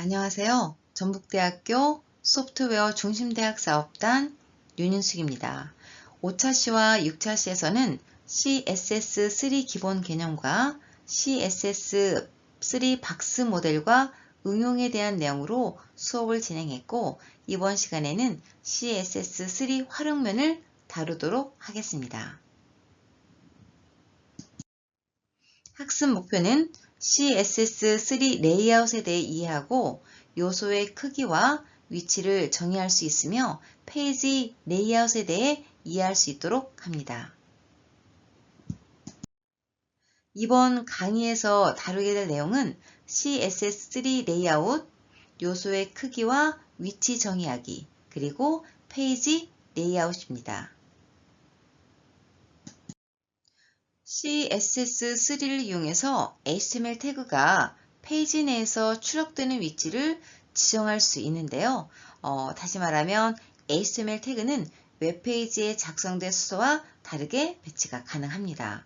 안녕하세요. 전북대학교 소프트웨어 중심대학사업단 윤윤숙입니다. 5차시와 6차시에서는 CSS3 기본 개념과 CSS3 박스 모델과 응용에 대한 내용으로 수업을 진행했고, 이번 시간에는 CSS3 활용면을 다루도록 하겠습니다. 학습 목표는 CSS3 레이아웃에 대해 이해하고 요소의 크기와 위치를 정의할 수 있으며 페이지 레이아웃에 대해 이해할 수 있도록 합니다. 이번 강의에서 다루게 될 내용은 CSS3 레이아웃, 요소의 크기와 위치 정의하기, 그리고 페이지 레이아웃입니다. CSS3를 이용해서 HTML 태그가 페이지 내에서 출력되는 위치를 지정할 수 있는데요. 다시 말하면 HTML 태그는 웹페이지에 작성된 순서와 다르게 배치가 가능합니다.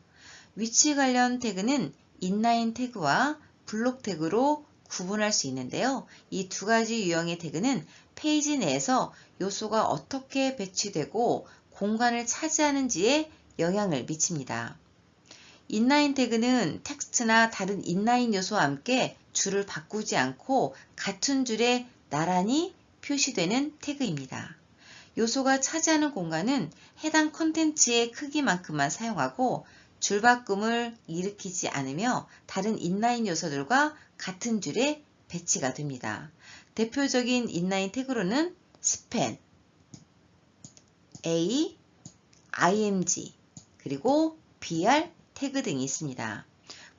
위치 관련 태그는 인라인 태그와 블록 태그로 구분할 수 있는데요. 이 두 가지 유형의 태그는 페이지 내에서 요소가 어떻게 배치되고 공간을 차지하는지에 영향을 미칩니다. 인라인 태그는 텍스트나 다른 인라인 요소와 함께 줄을 바꾸지 않고 같은 줄에 나란히 표시되는 태그입니다. 요소가 차지하는 공간은 해당 콘텐츠의 크기만큼만 사용하고 줄바꿈을 일으키지 않으며 다른 인라인 요소들과 같은 줄에 배치가 됩니다. 대표적인 인라인 태그로는 스팬, A, img, 그리고 br 태그 등이 있습니다.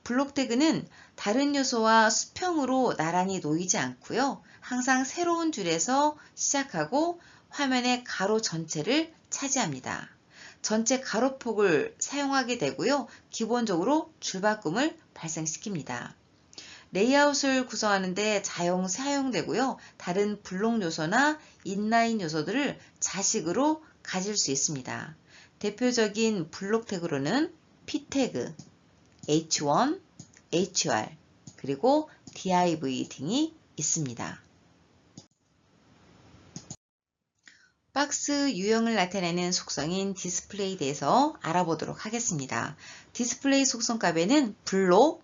블록 태그는 다른 요소와 수평으로 나란히 놓이지 않고요. 항상 새로운 줄에서 시작하고 화면의 가로 전체를 차지합니다. 전체 가로폭을 사용하게 되고요. 기본적으로 줄바꿈을 발생시킵니다. 레이아웃을 구성하는 데 사용되고요. 다른 블록 요소나 인라인 요소들을 자식으로 가질 수 있습니다. 대표적인 블록 태그로는 p 태그, h1, hr, 그리고 div 등이 있습니다. 박스 유형을 나타내는 속성인 디스플레이에 대해서 알아보도록 하겠습니다. 디스플레이 속성값에는 블록,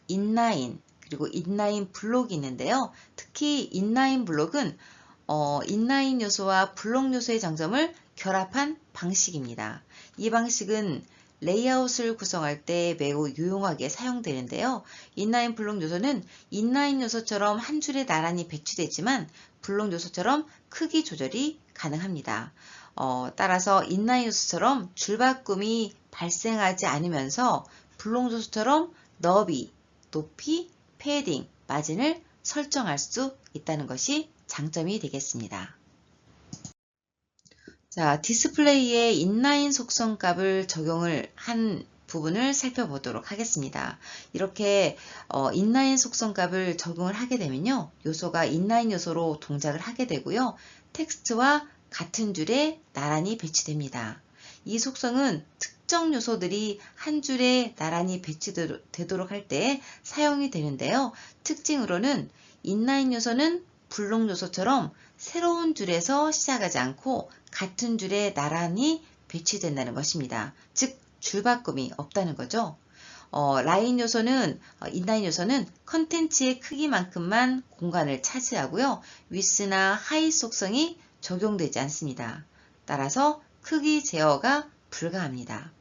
인라인, 그리고 인라인 블록이 있는데요. 특히 인라인 블록은 인라인 요소와 블록 요소의 장점을 결합한 방식입니다. 이 방식은 레이아웃을 구성할 때 매우 유용하게 사용되는데요. 인라인 블록 요소는 인라인 요소처럼 한 줄에 나란히 배치되지만 블록 요소처럼 크기 조절이 가능합니다. 따라서 인라인 요소처럼 줄바꿈이 발생하지 않으면서 블록 요소처럼 너비, 높이, 패딩, 마진을 설정할 수 있다는 것이 장점이 되겠습니다. 자, 디스플레이에 인라인 속성 값을 적용을 한 부분을 살펴보도록 하겠습니다. 이렇게 인라인 속성 값을 적용을 하게 되면요. 요소가 인라인 요소로 동작을 하게 되고요. 텍스트와 같은 줄에 나란히 배치됩니다. 이 속성은 특정 요소들이 한 줄에 나란히 배치되도록 할 때 사용이 되는데요. 특징으로는 인라인 요소는 블록 요소처럼 새로운 줄에서 시작하지 않고 같은 줄에 나란히 배치된다는 것입니다. 즉 줄바꿈이 없다는 거죠. 인라인 요소는 컨텐츠의 크기만큼만 공간을 차지하고요. 위스나 하이 속성이 적용되지 않습니다. 따라서 크기 제어가 불가합니다.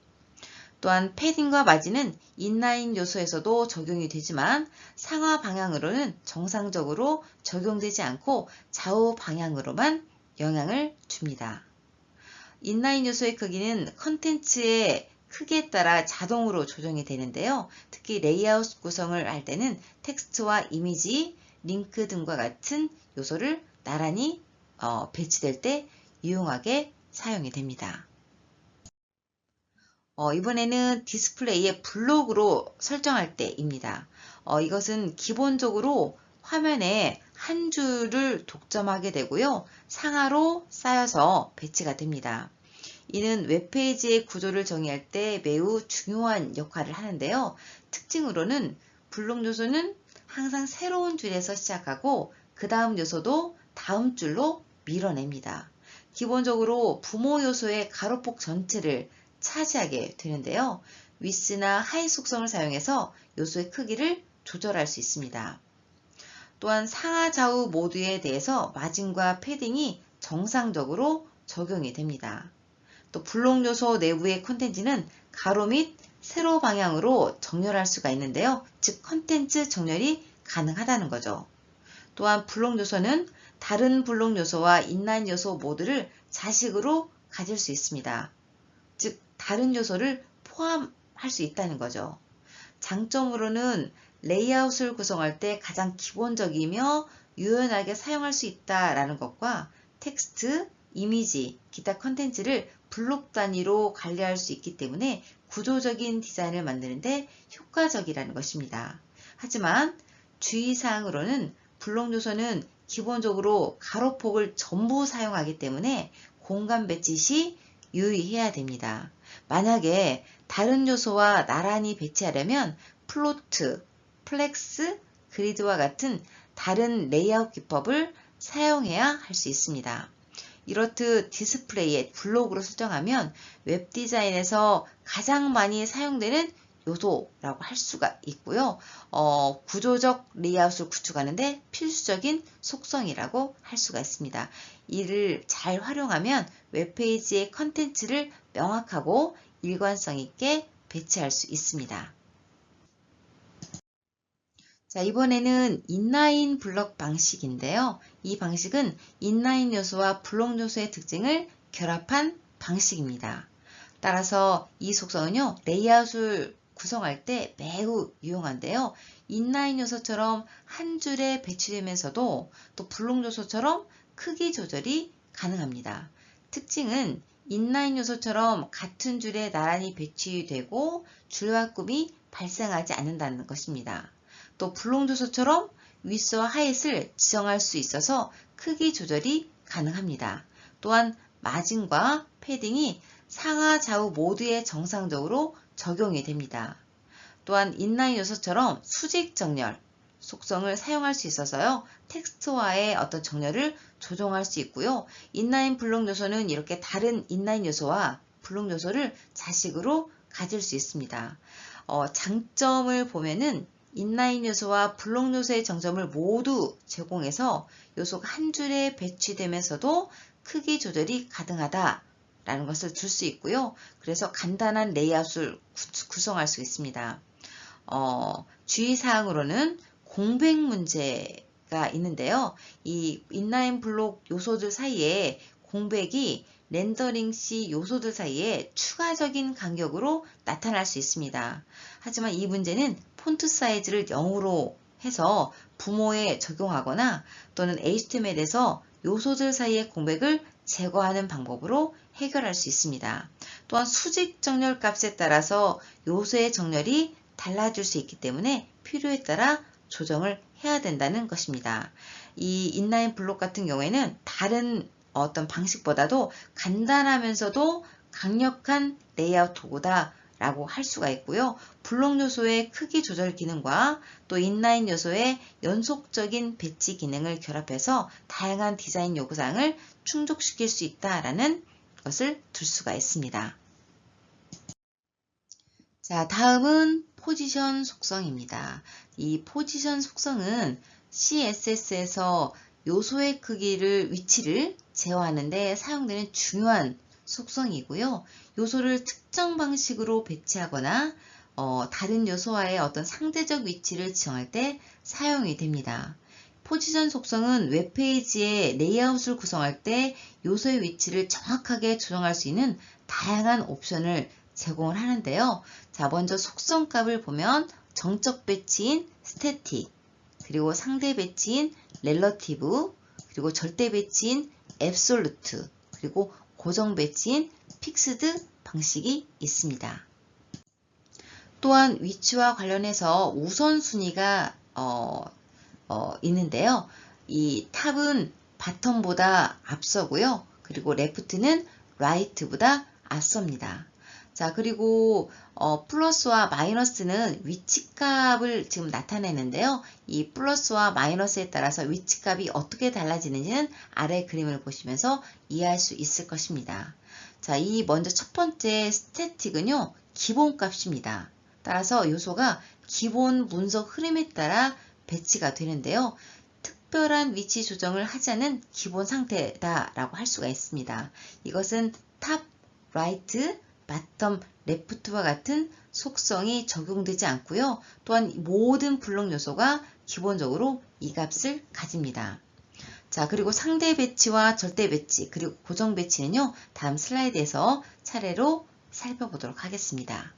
또한 패딩과 마진은 인라인 요소에서도 적용이 되지만 상하 방향으로는 정상적으로 적용되지 않고 좌우 방향으로만 영향을 줍니다. 인라인 요소의 크기는 컨텐츠의 크기에 따라 자동으로 조정이 되는데요. 특히 레이아웃 구성을 할 때는 텍스트와 이미지, 링크 등과 같은 요소를 나란히 배치될 때 유용하게 사용이 됩니다. 이번에는 디스플레이의 블록으로 설정할 때입니다. 이것은 기본적으로 화면에 한 줄을 독점하게 되고요. 상하로 쌓여서 배치가 됩니다. 이는 웹페이지의 구조를 정의할 때 매우 중요한 역할을 하는데요. 특징으로는 블록 요소는 항상 새로운 줄에서 시작하고 그 다음 요소도 다음 줄로 밀어냅니다. 기본적으로 부모 요소의 가로폭 전체를 차지하게 되는데요. 위스나 하이 속성을 사용해서 요소의 크기를 조절할 수 있습니다. 또한 상하 좌우 모두에 대해서 마진과 패딩이 정상적으로 적용이 됩니다. 또 블록 요소 내부의 컨텐츠는 가로 및 세로 방향으로 정렬할 수가 있는데요. 즉 컨텐츠 정렬이 가능하다는 거죠. 또한 블록 요소는 다른 블록 요소와 인라인 요소 모두를 자식으로 가질 수 있습니다. 즉 다른 요소를 포함할 수 있다는 거죠. 장점으로는 레이아웃을 구성할 때 가장 기본적이며 유연하게 사용할 수 있다라는 것과 텍스트, 이미지, 기타 컨텐츠를 블록 단위로 관리할 수 있기 때문에 구조적인 디자인을 만드는데 효과적이라는 것입니다. 하지만 주의사항으로는 블록 요소는 기본적으로 가로폭을 전부 사용하기 때문에 공간 배치 시 유의해야 됩니다. 만약에 다른 요소와 나란히 배치하려면 플로트, 플렉스, 그리드와 같은 다른 레이아웃 기법을 사용해야 할 수 있습니다. 이렇듯 디스플레이에 블록으로 설정하면 웹 디자인에서 가장 많이 사용되는 요소라고 할 수가 있고요. 구조적 레이아웃을 구축하는데 필수적인 속성이라고 할 수가 있습니다. 이를 잘 활용하면 웹페이지의 컨텐츠를 명확하고 일관성 있게 배치할 수 있습니다. 자, 이번에는 인라인 블록 방식인데요. 이 방식은 인라인 요소와 블록 요소의 특징을 결합한 방식입니다. 따라서 이 속성은요, 레이아웃을 구성할 때 매우 유용한데요. 인라인 요소처럼 한 줄에 배치되면서도 또 블록 요소처럼 크기 조절이 가능합니다. 특징은 인라인 요소처럼 같은 줄에 나란히 배치되고 줄바꿈이 발생하지 않는다는 것입니다. 또 블록 요소처럼 윗과 하잇을 지정할 수 있어서 크기 조절이 가능합니다. 또한 마진과 패딩이 상하 좌우 모두에 정상적으로 적용이 됩니다. 또한 인라인 요소처럼 수직 정렬 속성을 사용할 수 있어서요. 텍스트와의 어떤 정렬을 조정할 수 있고요. 인라인 블록 요소는 이렇게 다른 인라인 요소와 블록 요소를 자식으로 가질 수 있습니다. 장점을 보면은 인라인 요소와 블록 요소의 정점을 모두 제공해서 요소가 한 줄에 배치되면서도 크기 조절이 가능하다라는 것을 줄 수 있고요. 그래서 간단한 레이아웃을 구성할 수 있습니다. 주의사항으로는 공백 문제가 있는데요. 이 인라인 블록 요소들 사이에 공백이 렌더링 시 요소들 사이에 추가적인 간격으로 나타날 수 있습니다. 하지만 이 문제는 폰트 사이즈를 0으로 해서 부모에 적용하거나 또는 HTML에서 요소들 사이의 공백을 제거하는 방법으로 해결할 수 있습니다. 또한 수직 정렬 값에 따라서 요소의 정렬이 달라질 수 있기 때문에 필요에 따라 조정을 해야 된다는 것입니다. 이 인라인 블록 같은 경우에는 다른 어떤 방식보다도 간단하면서도 강력한 레이아웃 도구다 라고 할 수가 있고요. 블록 요소의 크기 조절 기능과 또 인라인 요소의 연속적인 배치 기능을 결합해서 다양한 디자인 요구사항을 충족시킬 수 있다라는 것을 들 수가 있습니다. 자, 다음은 포지션 속성입니다. 이 포지션 속성은 CSS에서 요소의 크기를, 위치를 제어하는 데 사용되는 중요한 속성이고요. 요소를 특정 방식으로 배치하거나 다른 요소와의 어떤 상대적 위치를 지정할 때 사용이 됩니다. 포지션 속성은 웹페이지의 레이아웃을 구성할 때 요소의 위치를 정확하게 조정할 수 있는 다양한 옵션을 제공을 하는데요. 자, 먼저 속성 값을 보면 정적 배치인 스태틱, 그리고 상대 배치인 렐러티브, 그리고 절대 배치인 앱솔루트, 그리고 고정 배치인 픽스드 방식이 있습니다. 또한 위치와 관련해서 우선순위가 있는데요. 이 탑은 바텀보다 앞서고요. 그리고 레프트는 라이트보다 앞섭니다. 자, 그리고 플러스와 마이너스는 위치값을 지금 나타내는데요. 이 플러스와 마이너스에 따라서 위치값이 어떻게 달라지는지는 아래 그림을 보시면서 이해할 수 있을 것입니다. 자, 이 먼저 첫 번째 스태틱은요, 기본값입니다. 따라서 요소가 기본 문서 흐름에 따라 배치가 되는데요. 특별한 위치 조정을 하지 않은 기본 상태다라고 할 수가 있습니다. 이것은 탑, 라이트, 바텀, 레프트와 같은 속성이 적용되지 않고요. 또한 모든 블록 요소가 기본적으로 이 값을 가집니다. 자, 그리고 상대 배치와 절대 배치, 그리고 고정 배치는요, 다음 슬라이드에서 차례로 살펴보도록 하겠습니다.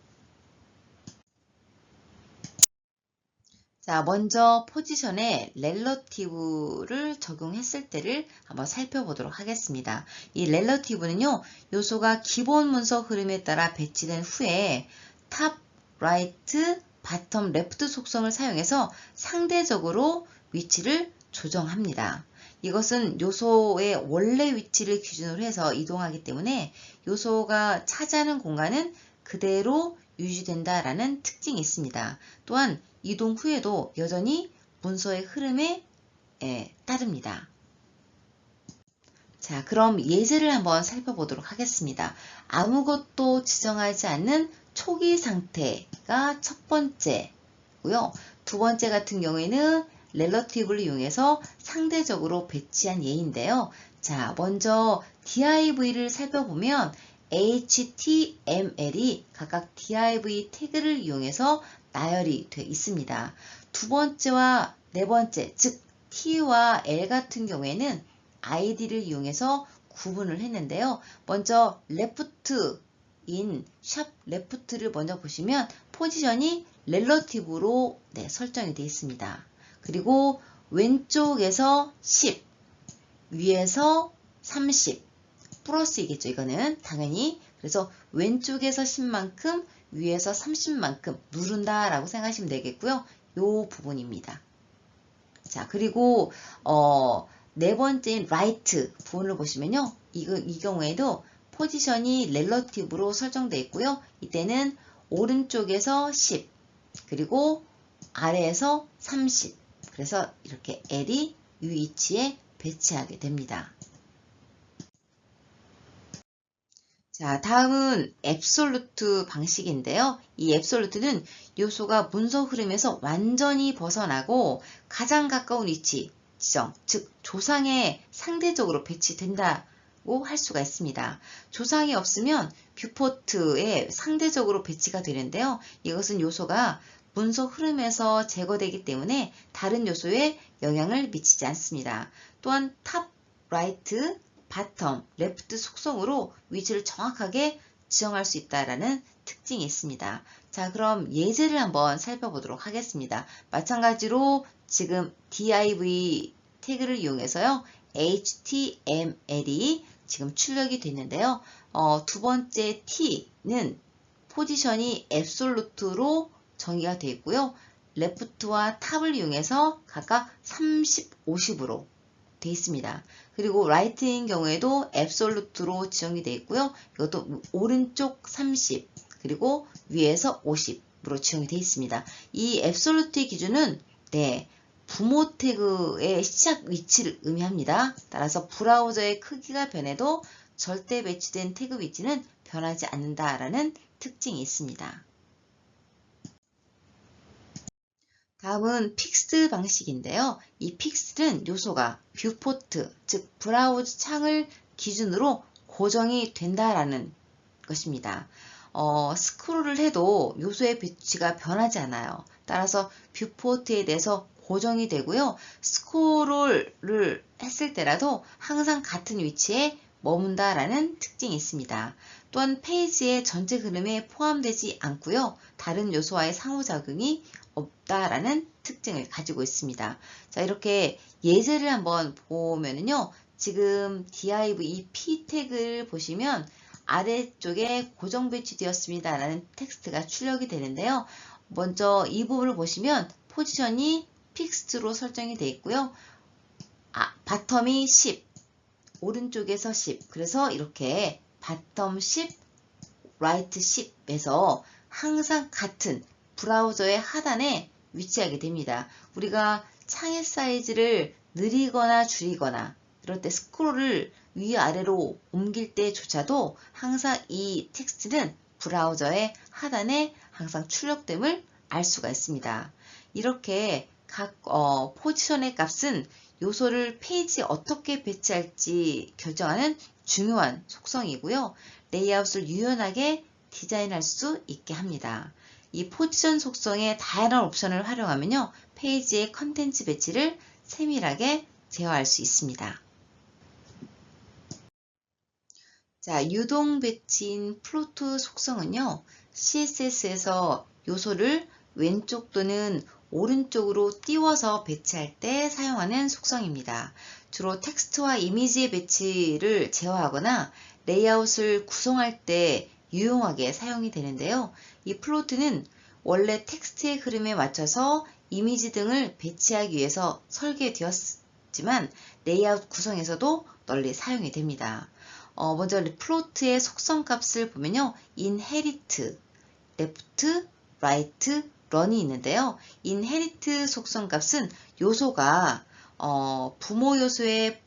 자, 먼저 포지션에 렐러티브를 적용했을 때를 한번 살펴보도록 하겠습니다. 이 렐러티브는요, 요소가 기본 문서 흐름에 따라 배치된 후에 탑, 라이트, 바텀, 레프트 속성을 사용해서 상대적으로 위치를 조정합니다. 이것은 요소의 원래 위치를 기준으로 해서 이동하기 때문에 요소가 차지하는 공간은 그대로 유지된다라는 특징이 있습니다. 또한 이동 후에도 여전히 문서의 흐름에 따릅니다. 자, 그럼 예제를 한번 살펴보도록 하겠습니다. 아무것도 지정하지 않는 초기 상태가 첫 번째고요. 두 번째 같은 경우에는 렐러티브를 이용해서 상대적으로 배치한 예인데요. 자, 먼저 div를 살펴보면 html이 각각 div 태그를 이용해서 나열이 되어 있습니다. 두 번째와 네 번째, 즉 t와 l 같은 경우에는 id를 이용해서 구분을 했는데요. 먼저 left인 샵 left를 먼저 보시면 포지션이 렐러티브로 설정이 되어 있습니다. 그리고 왼쪽에서 10, 위에서 30, 플러스이겠죠. 이거는 당연히. 그래서 왼쪽에서 10만큼, 위에서 30만큼 누른다 라고 생각하시면 되겠고요. 요 부분입니다. 자, 그리고 네 번째인 라이트 부분을 보시면요. 이 경우에도 포지션이 렐러티브로 설정되어 있고요. 이때는 오른쪽에서 10, 그리고 아래에서 30. 그래서 이렇게 L이 이 위치에 배치하게 됩니다. 자, 다음은 앱솔루트 방식인데요. 이 앱솔루트는 요소가 문서 흐름에서 완전히 벗어나고 가장 가까운 위치 지정, 즉 조상에 상대적으로 배치된다고 할 수가 있습니다. 조상이 없으면 뷰포트에 상대적으로 배치가 되는데요. 이것은 요소가 문서 흐름에서 제거되기 때문에 다른 요소에 영향을 미치지 않습니다. 또한 탑, 라이트, 바텀, 레프트 속성으로 위치를 정확하게 지정할 수 있다는 특징이 있습니다. 자, 그럼 예제를 한번 살펴보도록 하겠습니다. 마찬가지로 지금 div 태그를 이용해서요. html이 지금 출력이 됐는데요. 두 번째 t는 포지션이 앱솔루트로 정의가 되어 있고요. 레프트와 탑을 이용해서 각각 30, 50으로 되어 있습니다. 그리고 라이트인 경우에도 앱솔루트로 지정이 되어 있고요. 이것도 오른쪽 30, 그리고 위에서 50으로 지정이 되어 있습니다. 이 앱솔루트의 기준은 부모 태그의 시작 위치를 의미합니다. 따라서 브라우저의 크기가 변해도 절대 배치된 태그 위치는 변하지 않는다라는 특징이 있습니다. 다음은 픽스드 방식인데요. 이 픽스드는 요소가 뷰포트, 즉 브라우저 창을 기준으로 고정이 된다라는 것입니다. 스크롤을 해도 요소의 배치가 변하지 않아요. 따라서 뷰포트에 대해서 고정이 되고요. 스크롤을 했을 때라도 항상 같은 위치에 머문다라는 특징이 있습니다. 또한 페이지의 전체 흐름에 포함되지 않고요. 다른 요소와의 상호작용이 없다라는 특징을 가지고 있습니다. 자, 이렇게 예제를 한번 보면은요. 지금 div p 태그를 보시면 아래쪽에 고정 배치되었습니다 라는 텍스트가 출력이 되는데요. 먼저 이 부분을 보시면 포지션이 픽스드로 설정이 되어 있고요. 바텀이 10, 오른쪽에서 10. 그래서 이렇게 바텀 10, right ship에서 항상 같은 브라우저의 하단에 위치하게 됩니다. 우리가 창의 사이즈를 느리거나 줄이거나 이럴 때 스크롤을 위아래로 옮길 때조차도 항상 이 텍스트는 브라우저의 하단에 항상 출력됨을 알 수가 있습니다. 이렇게 각 포지션의 값은 요소를 페이지에 어떻게 배치할지 결정하는 중요한 속성이고요. 레이아웃을 유연하게 디자인할 수 있게 합니다. 이 포지션 속성의 다양한 옵션을 활용하면요, 페이지의 컨텐츠 배치를 세밀하게 제어할 수 있습니다. 자, 유동 배치인 플로트 속성은요, CSS에서 요소를 왼쪽 또는 오른쪽으로 띄워서 배치할 때 사용하는 속성입니다. 주로 텍스트와 이미지의 배치를 제어하거나 레이아웃을 구성할 때 유용하게 사용이 되는데요. 이 플로트는 원래 텍스트의 흐름에 맞춰서 이미지 등을 배치하기 위해서 설계되었지만 레이아웃 구성에서도 널리 사용이 됩니다. 먼저 플로트의 속성 값을 보면요. inherit, left, right, run이 있는데요. inherit 속성 값은 요소가 부모 요소의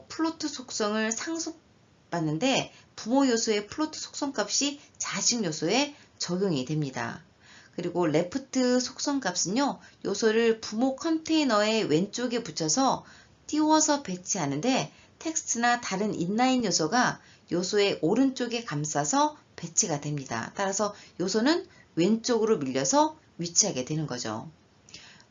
플로트 속성을 상속받는데 부모 요소의 플로트 속성 값이 자식 요소에 적용이 됩니다. 그리고 left 속성 값은요. 요소를 부모 컨테이너의 왼쪽에 붙여서 띄워서 배치하는데 텍스트나 다른 인라인 요소가 요소의 오른쪽에 감싸서 배치가 됩니다. 따라서 요소는 왼쪽으로 밀려서 위치하게 되는 거죠.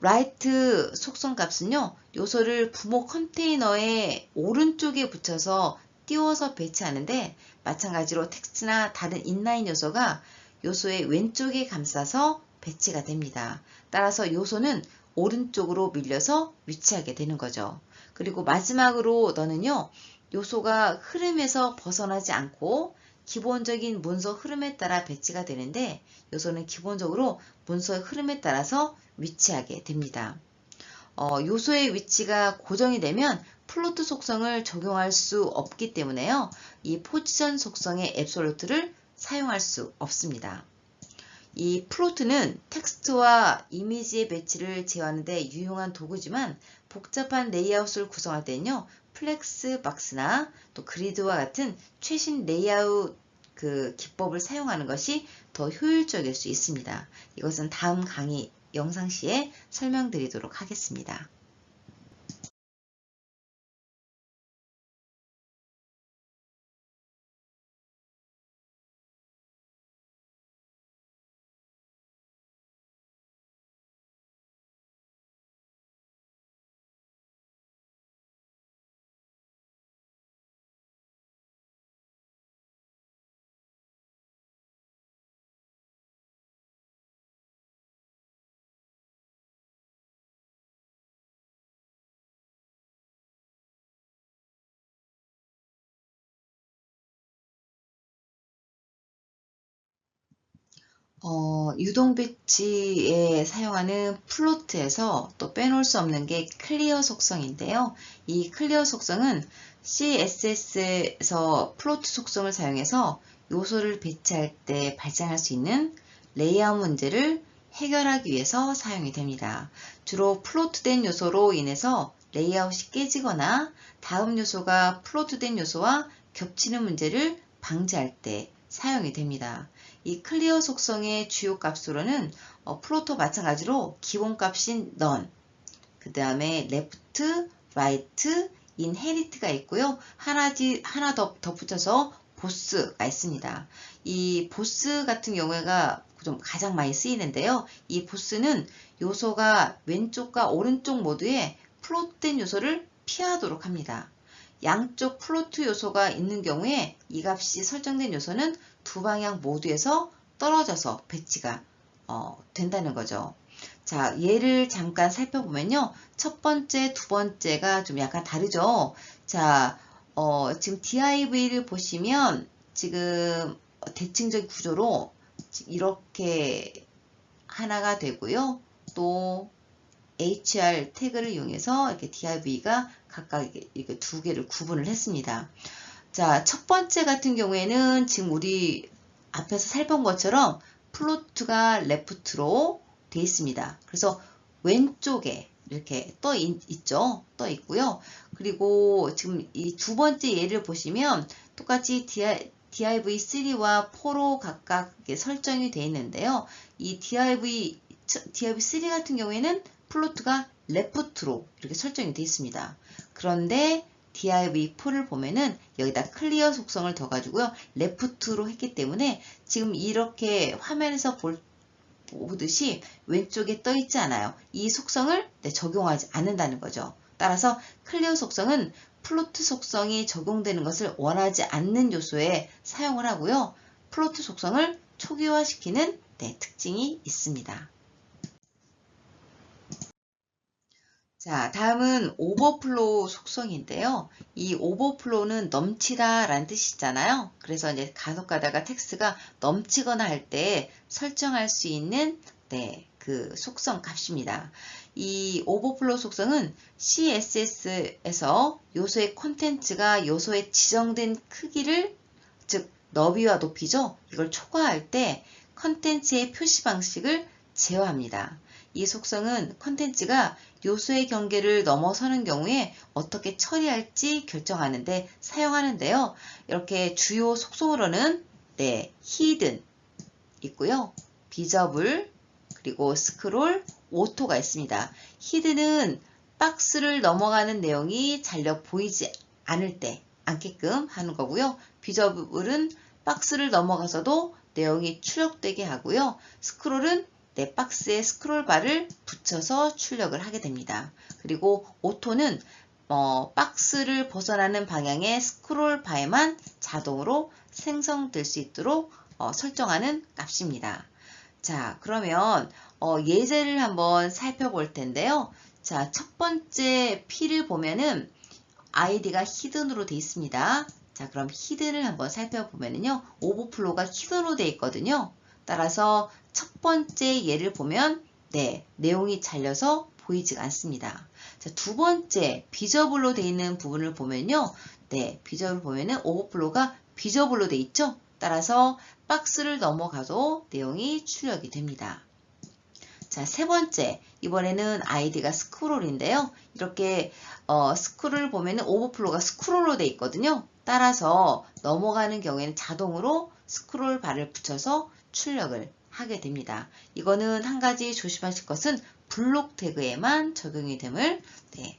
right 속성 값은요. 요소를 부모 컨테이너의 오른쪽에 붙여서 띄워서 배치하는데 마찬가지로 텍스트나 다른 인라인 요소가 요소의 왼쪽에 감싸서 배치가 됩니다. 따라서 요소는 오른쪽으로 밀려서 위치하게 되는 거죠. 그리고 마지막으로 너는요. 요소가 흐름에서 벗어나지 않고 기본적인 문서 흐름에 따라 배치가 되는데 요소는 기본적으로 문서의 흐름에 따라서 위치하게 됩니다. 요소의 위치가 고정이 되면 플로트 속성을 적용할 수 없기 때문에요. 이 포지션 속성의 앱솔루트를 사용할 수 없습니다. 이 플로트는 텍스트와 이미지의 배치를 제어하는 데 유용한 도구지만 복잡한 레이아웃을 구성할 때는요. 플렉스박스나 또 그리드와 같은 최신 레이아웃 기법을 사용하는 것이 더 효율적일 수 있습니다. 이것은 다음 강의 영상 시에 설명드리도록 하겠습니다. 유동 배치에 사용하는 플로트에서 또 빼놓을 수 없는 게 클리어 속성인데요. 이 클리어 속성은 CSS에서 플로트 속성을 사용해서 요소를 배치할 때 발생할 수 있는 레이아웃 문제를 해결하기 위해서 사용이 됩니다. 주로 플로트된 요소로 인해서 레이아웃이 깨지거나 다음 요소가 플로트된 요소와 겹치는 문제를 방지할 때 사용이 됩니다. 이 클리어 속성의 주요 값으로는 플로터 마찬가지로 기본값인 none, 그 다음에 left, right, inherit가 있고요. 하나 더 덧붙여서 boss가 있습니다. 이 boss 같은 경우가 좀 가장 많이 쓰이는데요. 이 boss는 요소가 왼쪽과 오른쪽 모두에 플로트된 요소를 피하도록 합니다. 양쪽 플로트 요소가 있는 경우에 이 값이 설정된 요소는 두 방향 모두에서 떨어져서 배치가 된다는 거죠. 자, 예를 잠깐 살펴보면요. 첫 번째, 두 번째가 좀 약간 다르죠. 자, 지금 DIV를 보시면 지금 대칭적 구조로 이렇게 하나가 되고요. 또 HR 태그를 이용해서 이렇게 DIV가 각각 이렇게 두 개를 구분을 했습니다. 자, 첫 번째 같은 경우에는 지금 우리 앞에서 살펴본 것처럼 플로트가 레프트로 되어 있습니다. 그래서 왼쪽에 이렇게 있죠. 떠 있고요. 그리고 지금 이 두 번째 예를 보시면 똑같이 div3와 4로 각각 설정이 되어 있는데요. 이 div3 같은 경우에는 플로트가 레프트로 이렇게 설정이 되어 있습니다. 그런데 div4를 보면은 여기다 클리어 속성을 더 가지고요. 레프트로 했기 때문에 지금 이렇게 화면에서 보듯이 왼쪽에 떠 있지 않아요. 이 속성을 적용하지 않는다는 거죠. 따라서 클리어 속성은 플로트 속성이 적용되는 것을 원하지 않는 요소에 사용을 하고요. 플로트 속성을 초기화시키는 특징이 있습니다. 자, 다음은 오버플로우 속성인데요. 이 오버플로우는 넘치다 라는 뜻이잖아요. 그래서 이제 간혹 가다가 텍스트가 넘치거나 할 때 설정할 수 있는 그 속성 값입니다. 이 오버플로우 속성은 CSS에서 요소의 콘텐츠가 요소의 지정된 크기를, 즉 너비와 높이죠. 이걸 초과할 때 콘텐츠의 표시 방식을 제어합니다. 이 속성은 콘텐츠가 요소의 경계를 넘어서는 경우에 어떻게 처리할지 결정하는 데 사용하는데요. 이렇게 주요 속성으로는 히든 있고요. 비저블, 그리고 스크롤, 오토가 있습니다. 히든은 박스를 넘어가는 내용이 잘려 보이지 않게끔 하는 거고요. 비저블은 박스를 넘어가서도 내용이 출력되게 하고요. 스크롤은 박스에 스크롤 바를 붙여서 출력을 하게 됩니다. 그리고 오토는 박스를 벗어나는 방향의 스크롤 바에만 자동으로 생성될 수 있도록 설정하는 값입니다. 자, 그러면 예제를 한번 살펴볼 텐데요. 자, 첫 번째 P를 보면은 아이디가 히든으로 되어 있습니다. 자, 그럼 히든을 한번 살펴보면요. 오버플로우가 히든으로 되어 있거든요. 따라서 첫 번째 예를 보면 내용이 잘려서 보이지가 않습니다. 자, 두 번째 비저블로 되어 있는 부분을 보면요. 비저블 보면은 오버플로우가 비저블로 되어 있죠. 따라서 박스를 넘어가도 내용이 출력이 됩니다. 자, 세 번째, 이번에는 아이디가 스크롤인데요. 이렇게 스크롤을 보면은 오버플로우가 스크롤로 되어 있거든요. 따라서 넘어가는 경우에는 자동으로 스크롤 바를 붙여서 출력을 하게 됩니다. 이거는 한 가지 조심하실 것은 블록 태그에만 적용이 됨을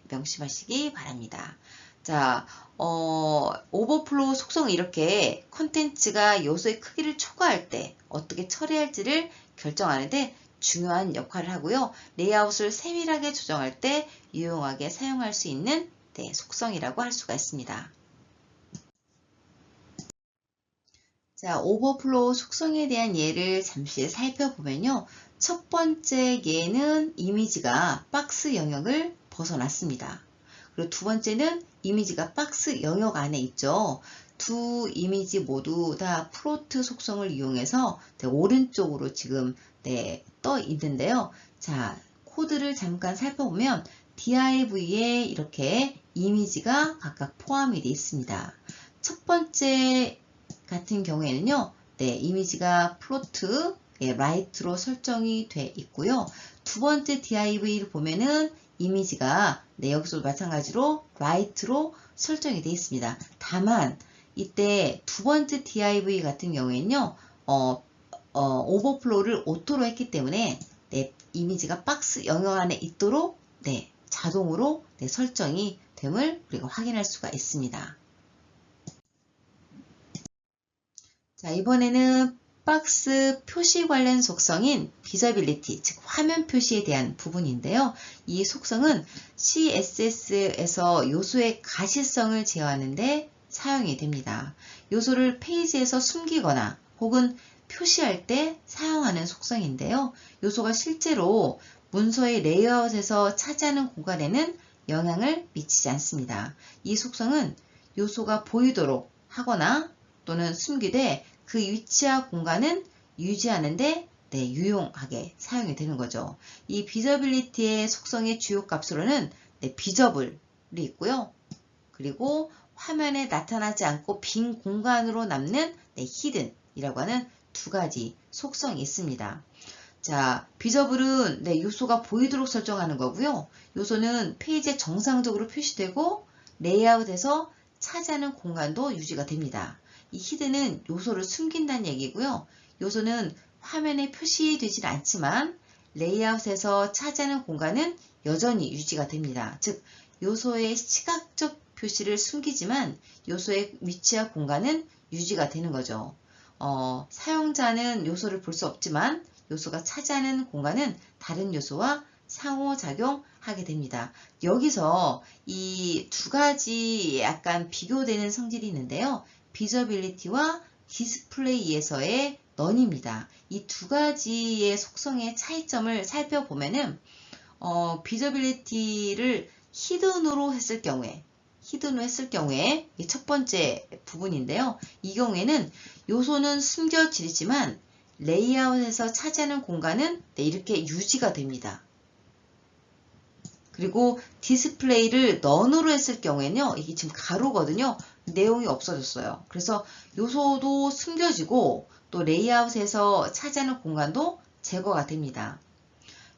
명심하시기 바랍니다. 자, 오버플로우 속성은 이렇게 콘텐츠가 요소의 크기를 초과할 때 어떻게 처리할지를 결정하는데 중요한 역할을 하고요. 레이아웃을 세밀하게 조정할 때 유용하게 사용할 수 있는 속성이라고 할 수가 있습니다. 자, 오버플로우 속성에 대한 예를 잠시 살펴보면요. 첫 번째 예는 이미지가 박스 영역을 벗어났습니다. 그리고 두 번째는 이미지가 박스 영역 안에 있죠. 두 이미지 모두 다 플로트 속성을 이용해서 오른쪽으로 지금 떠 있는데요. 자, 코드를 잠깐 살펴보면 div에 이렇게 이미지가 각각 포함이 되어 있습니다. 첫 번째 같은 경우에는요, 이미지가 플로트, 라이트로 설정이 돼 있고요. 두 번째 div를 보면은 이미지가 여기서도 마찬가지로 라이트로 설정이 되어 있습니다. 다만 이때 두 번째 div 같은 경우에는요, 오버플로우를 오토로 했기 때문에 이미지가 박스 영역 안에 있도록 자동으로 설정이 됨을 우리가 확인할 수가 있습니다. 자, 이번에는 박스 표시 관련 속성인 비저빌리티, 즉 화면 표시에 대한 부분인데요. 이 속성은 CSS에서 요소의 가시성을 제어하는 데 사용이 됩니다. 요소를 페이지에서 숨기거나 혹은 표시할 때 사용하는 속성인데요. 요소가 실제로 문서의 레이아웃에서 차지하는 공간에는 영향을 미치지 않습니다. 이 속성은 요소가 보이도록 하거나 또는 숨기되 그 위치와 공간은 유지하는데 유용하게 사용이 되는 거죠. 이 비저빌리티의 속성의 주요 값으로는 비저블이 있고요. 그리고 화면에 나타나지 않고 빈 공간으로 남는 히든이라고 하는 두 가지 속성이 있습니다. 자, 비저블은 요소가 보이도록 설정하는 거고요. 요소는 페이지에 정상적으로 표시되고 레이아웃에서 차지하는 공간도 유지가 됩니다. 이 히든은 요소를 숨긴다는 얘기고요. 요소는 화면에 표시되진 않지만 레이아웃에서 차지하는 공간은 여전히 유지가 됩니다. 즉, 요소의 시각적 표시를 숨기지만 요소의 위치와 공간은 유지가 되는 거죠. 사용자는 요소를 볼 수 없지만 요소가 차지하는 공간은 다른 요소와 상호작용하게 됩니다. 여기서 이 두 가지 약간 비교되는 성질이 있는데요. 비저빌리티와 디스플레이에서의 넌입니다. 이 두 가지의 속성의 차이점을 살펴보면은 비저빌리티를 히든으로 했을 경우에 이 첫 번째 부분인데요. 이 경우에는 요소는 숨겨지지만 레이아웃에서 차지하는 공간은 이렇게 유지가 됩니다. 그리고 디스플레이를 넌으로 했을 경우에는요. 이게 지금 가로거든요. 내용이 없어졌어요. 그래서 요소도 숨겨지고 또 레이아웃에서 차지하는 공간도 제거가 됩니다.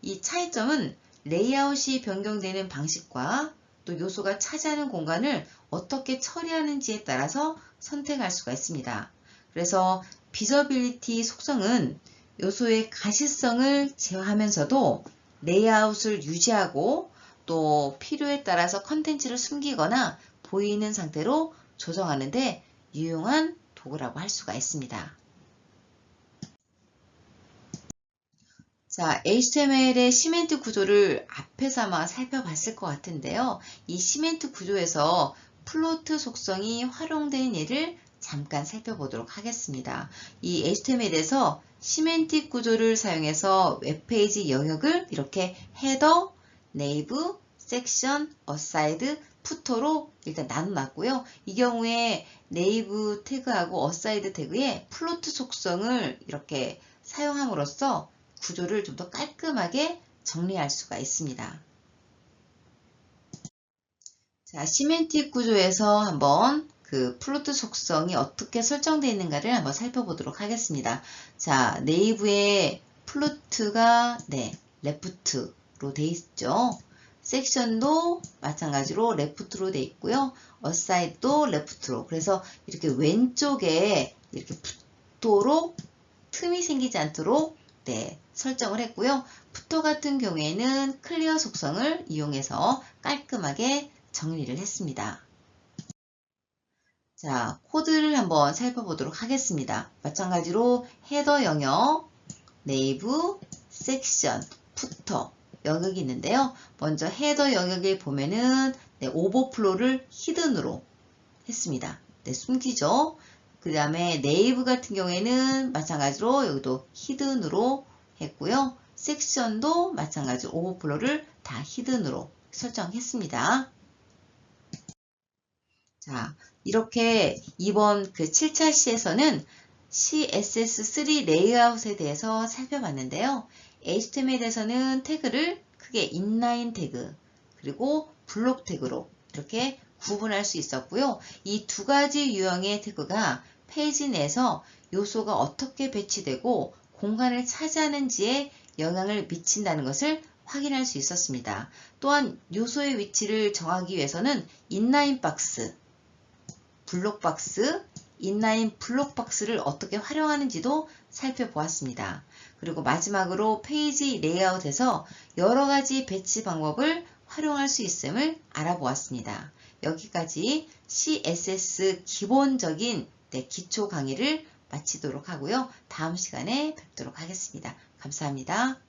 이 차이점은 레이아웃이 변경되는 방식과 또 요소가 차지하는 공간을 어떻게 처리하는지에 따라서 선택할 수가 있습니다. 그래서 비저빌리티 속성은 요소의 가시성을 제어하면서도 레이아웃을 유지하고 또 필요에 따라서 컨텐츠를 숨기거나 보이는 상태로 조정하는 데 유용한 도구라고 할 수가 있습니다. 자, HTML의 시멘트 구조를 앞에서 아마 살펴봤을 것 같은데요. 이 시멘트 구조에서 플로트 속성이 활용된 예를 잠깐 살펴보도록 하겠습니다. 이 HTML에서 시멘틱 구조를 사용해서 웹페이지 영역을 이렇게 헤더, 네이브, 섹션, 어사이드, 푸터로 일단 나눠놨고요. 이 경우에 네이브 태그하고 어사이드 태그에 플로트 속성을 이렇게 사용함으로써 구조를 좀 더 깔끔하게 정리할 수가 있습니다. 자, 시멘틱 구조에서 한번 그 플로트 속성이 어떻게 설정되어 있는가를 한번 살펴보도록 하겠습니다. 자, 네이브의 플로트가 레프트로 되어 있죠. 섹션도 마찬가지로 레프트로 되어 있고요. 어사이드도 레프트로. 그래서 이렇게 왼쪽에 이렇게 붙도록 틈이 생기지 않도록 설정을 했고요. 푸터 같은 경우에는 클리어 속성을 이용해서 깔끔하게 정리를 했습니다. 자, 코드를 한번 살펴보도록 하겠습니다. 마찬가지로 헤더 영역, 네이브, 섹션, 푸터 영역이 있는데요. 먼저 헤더 영역에 보면은 오버플로우를 히든으로 했습니다. 숨기죠. 그 다음에 네이브 같은 경우에는 마찬가지로 여기도 히든으로 했고요. 섹션도 마찬가지로 오버플로우를 다 히든으로 설정했습니다. 자, 이렇게 이번 그 7차 시에서는 CSS3 레이아웃에 대해서 살펴봤는데요. HTML에서는 태그를 크게 인라인 태그 그리고 블록 태그로 이렇게 구분할 수 있었고요. 이 두 가지 유형의 태그가 페이지 내에서 요소가 어떻게 배치되고 공간을 차지하는지에 영향을 미친다는 것을 확인할 수 있었습니다. 또한 요소의 위치를 정하기 위해서는 인라인 박스, 블록 박스, 인라인 블록 박스를 어떻게 활용하는지도 살펴보았습니다. 그리고 마지막으로 페이지 레이아웃에서 여러 가지 배치 방법을 활용할 수 있음을 알아보았습니다. 여기까지 CSS 기본적인 기초 강의를 마치도록 하고요. 다음 시간에 뵙도록 하겠습니다. 감사합니다.